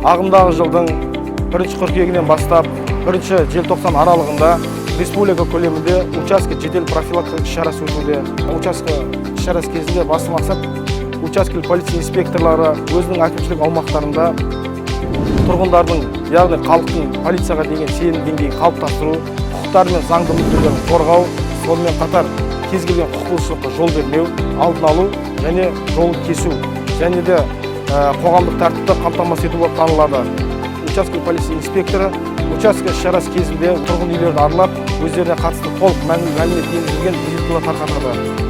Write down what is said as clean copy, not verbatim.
ағымдағы жылдың 1 қыркүйегінен бастап 1 желтоқсан аралығында республика көлемінде учаске жедел профилактикалық іс-шарасы өтуде. Учаске іс-шарасы кезінде басты мақсат учаскелік полиция инспекторлары өзінің әкімшілік аумақтарында тұрғындардың, яғни халықтың полицияға деген сенім деңгейін қалыптастыру, құқықтары мен заңды мүдделерін қорғау, сонымен қатар кез келген құқық бұзушылыққа жол бермеу, алдын алу және жол кесу және де қоғамдық тәртіпті қамтамасыз ету болып танылады. Учаскелік полиция инспекторы учаске іс-шарасы кезінде тұрғын үйлерді аралап, өздеріне қатысты толық мәлімет енгізілген визиткалар тарқатады.